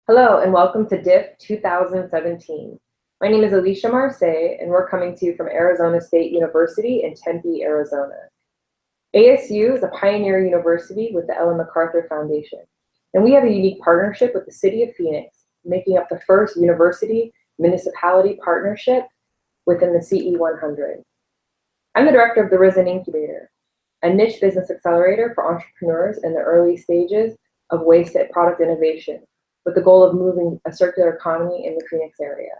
Hello and welcome to DIF 2017. My name is Alicia Marseille and we're coming to you from Arizona State University in Tempe, Arizona. ASU is a pioneer university with the MacArthur Foundation, and we have a unique partnership with the City of Phoenix, making up the first university-municipality partnership within the CE 100. I'm the director of the RISN Incubator, a niche business accelerator for entrepreneurs in the early stages of waste product innovation, with the goal of moving a circular economy in the Phoenix area.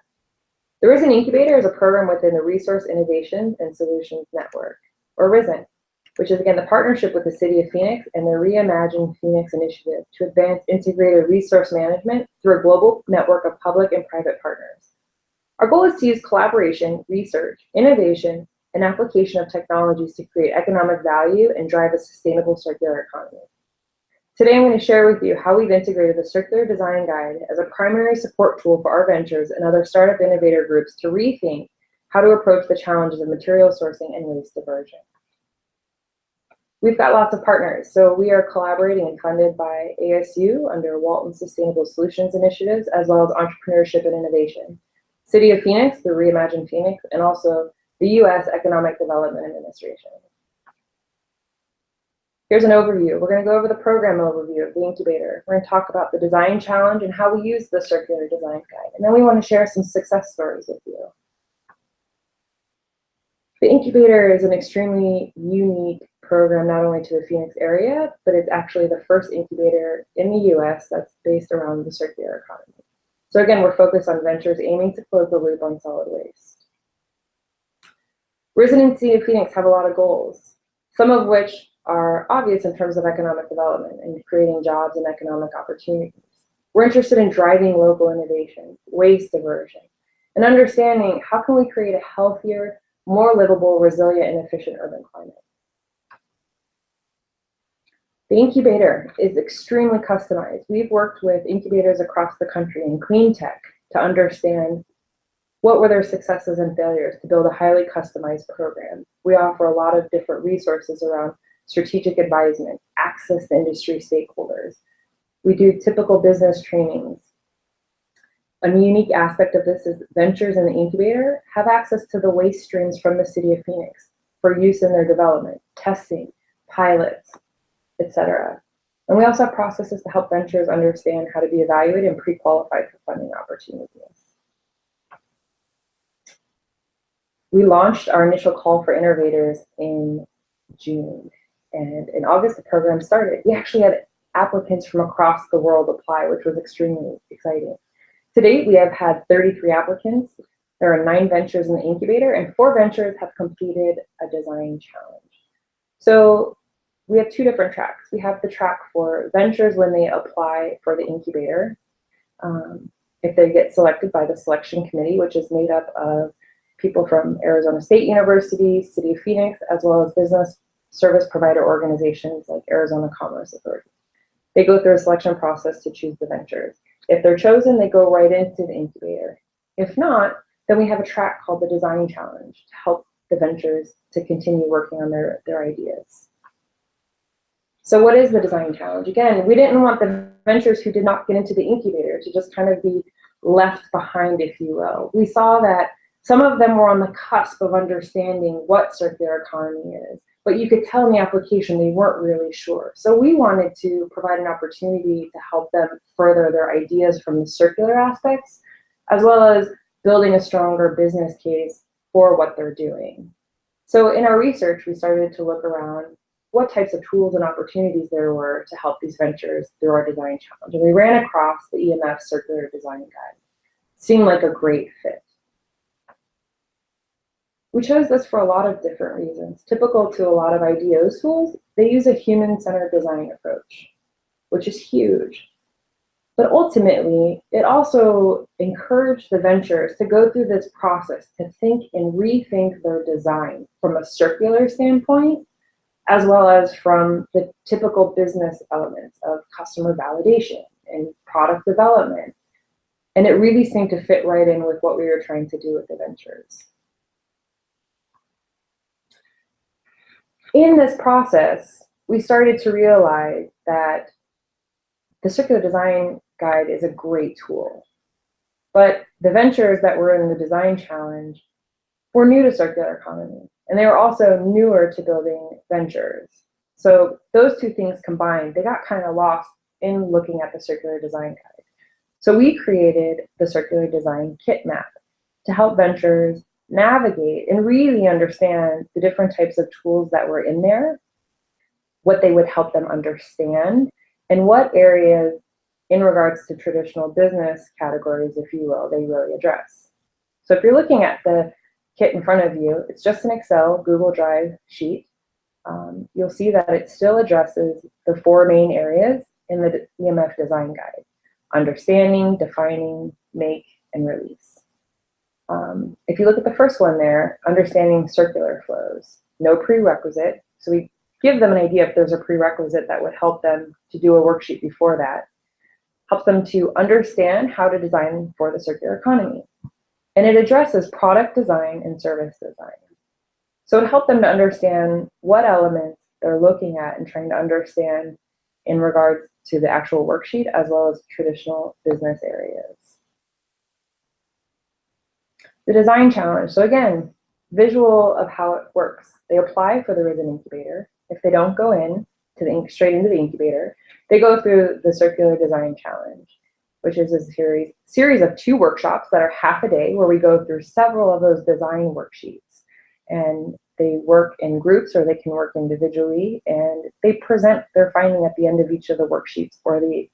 The RISN Incubator is a program within the Resource Innovation and Solutions Network, or RISN, which is again the partnership with the City of Phoenix and the Reimagine Phoenix initiative to advance integrated resource management through a global network of public and private partners. Our goal is to use collaboration, research, innovation, and application of technologies to create economic value and drive a sustainable circular economy. Today, I'm going to share with you how we've integrated the Circular Design Guide as a primary support tool for our ventures and other startup innovator groups to rethink how to approach the challenges of material sourcing and waste diversion. We've got lots of partners, so we are collaborating and funded by ASU under Walton Sustainable Solutions Initiatives, as well as Entrepreneurship and Innovation, City of Phoenix through Reimagine Phoenix, and also the U.S. Economic Development Administration. Here's an overview. We're going to go over the program overview of the incubator. We're going to talk about the design challenge and how we use the Circular Design Guide. And then we want to share some success stories with you. The incubator is an extremely unique program, not only to the Phoenix area, but it's actually the first incubator in the US that's based around the circular economy. So again, we're focused on ventures aiming to close the loop on solid waste. RISN and City of Phoenix have a lot of goals, some of which are obvious in terms of economic development and creating jobs and economic opportunities. We're interested in driving local innovation, waste diversion, and understanding how can we create a healthier, more livable, resilient, and efficient urban climate. The incubator is extremely customized. We've worked with incubators across the country in clean tech to understand what were their successes and failures to build a highly customized program. We offer a lot of different resources around strategic advisement, access to industry stakeholders. We do typical business trainings. A unique aspect of this is ventures in the incubator have access to the waste streams from the City of Phoenix for use in their development, testing, pilots, etc. And we also have processes to help ventures understand how to be evaluated and pre-qualified for funding opportunities. We launched our initial call for innovators in June. And in August, the program started. We actually had applicants from across the world apply, which was extremely exciting. To date, we have had 33 applicants. There are 9 ventures in the incubator, and 4 ventures have completed a design challenge. So we have 2 different tracks. We have the track for ventures when they apply for the incubator. If they get selected by the selection committee, which is made up of people from Arizona State University, City of Phoenix, as well as business service provider organizations like Arizona Commerce Authority. They go through a selection process to choose the ventures. If they're chosen, they go right into the incubator. If not, then we have a track called the Design Challenge to help the ventures to continue working on their ideas. So what is the Design Challenge? Again, we didn't want the ventures who did not get into the incubator to just kind of be left behind, if you will. We saw that some of them were on the cusp of understanding what circular economy is, but you could tell in the application they weren't really sure. So we wanted to provide an opportunity to help them further their ideas from the circular aspects, as well as building a stronger business case for what they're doing. So in our research, we started to look around what types of tools and opportunities there were to help these ventures through our design challenge. And we ran across the EMF Circular Design Guide. Seemed like a great fit. We chose this for a lot of different reasons. Typical to a lot of IDEOs tools, they use a human-centered design approach, which is huge. But ultimately, it also encouraged the ventures to go through this process to think and rethink their design from a circular standpoint, as well as from the typical business elements of customer validation and product development. And it really seemed to fit right in with what we were trying to do with the ventures. In this process, we started to realize that the Circular Design guide is a great tool. But the ventures that were in the design challenge were new to circular economy, and they were also newer to building ventures. So those two things combined, they got kind of lost in looking at the circular design guide. So we created the circular design kit map to help ventures navigate and really understand the different types of tools that were in there, what they would help them understand, and what areas in regards to traditional business categories, if you will, they really address. So if you're looking at the kit in front of you, it's just an Excel Google Drive sheet. You'll see that it still addresses the 4 main areas in the EMF design guide: understanding, defining, make, and release. If you look at the first one there, understanding circular flows, no prerequisite. So we give them an idea if there's a prerequisite that would help them to do a worksheet before that. Helps them to understand how to design for the circular economy. And it addresses product design and service design. So it helped them to understand what elements they're looking at and trying to understand in regards to the actual worksheet as well as traditional business areas. The design challenge. So again, visual of how it works. They apply for the RISN Incubator. If they don't go in to straight into the incubator, they go through the Circular Design Challenge, which is a series of 2 workshops that are half a day where we go through several of those design worksheets. And they work in groups or they can work individually, and they present their finding at the end of each of the worksheets or the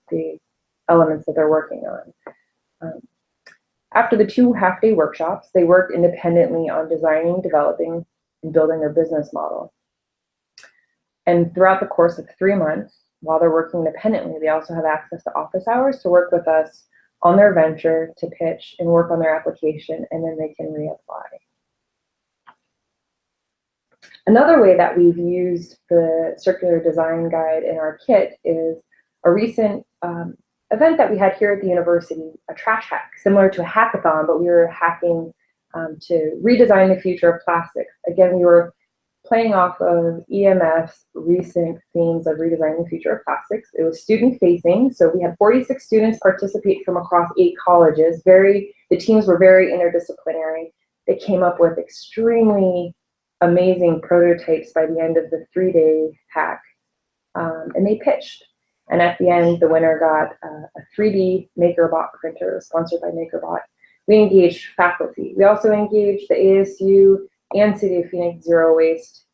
elements that they're working on. After the 2 half-day workshops, they worked independently on designing, developing, and building their business model. And throughout the course of 3 months, while they're working independently, they also have access to office hours to work with us on their venture, to pitch and work on their application, and then they can reapply. Another way that we've used the Circular Design Guide in our kit is a recent event that we had here at the university, a trash hack, similar to a hackathon, but we were hacking to redesign the future of plastics. Again, we were playing off of EMF's recent themes of redesigning the future of plastics. It was student-facing, so we had 46 students participate from across 8 colleges. The teams were very interdisciplinary. They came up with extremely amazing prototypes by the end of the 3-day hack, and they pitched. And at the end, the winner got a 3D MakerBot printer sponsored by MakerBot. We engaged faculty. We also engaged the ASU and City of Phoenix Zero Waste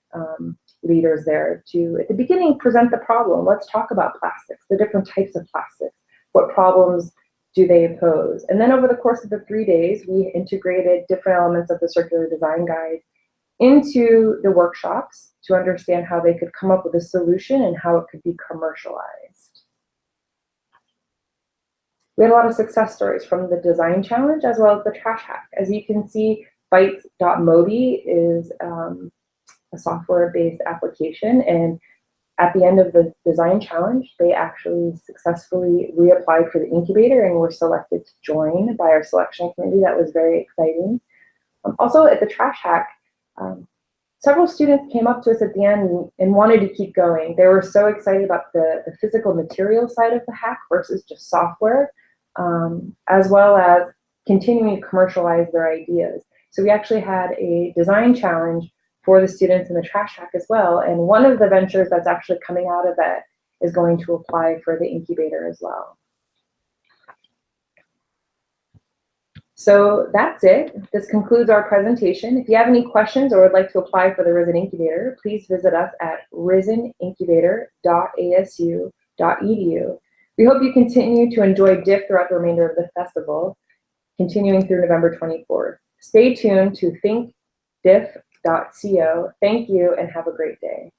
leaders there to, at the beginning, present the problem. Let's talk about plastics, the different types of plastics. What problems do they pose? And then over the course of the 3 days, we integrated different elements of the Circular Design Guide into the workshops to understand how they could come up with a solution and how it could be commercialized. We had a lot of success stories from the design challenge as well as the trash hack. As you can see, Bytes.mobi is a software-based application, and at the end of the design challenge, they actually successfully reapplied for the incubator and were selected to join by our selection committee. That was very exciting. Also at the trash hack, several students came up to us at the end and wanted to keep going. They were so excited about the physical material side of the hack versus just software, as well as continuing to commercialize their ideas. So we actually had a design challenge for the students in the trash hack as well. And one of the ventures that's actually coming out of that is going to apply for the incubator as well. So that's it. This concludes our presentation. If you have any questions or would like to apply for the RISN Incubator, please visit us at risnincubator.asu.edu. We hope you continue to enjoy DIF throughout the remainder of the festival, continuing through November 24th. Stay tuned to thinkdiff.co. Thank you and have a great day.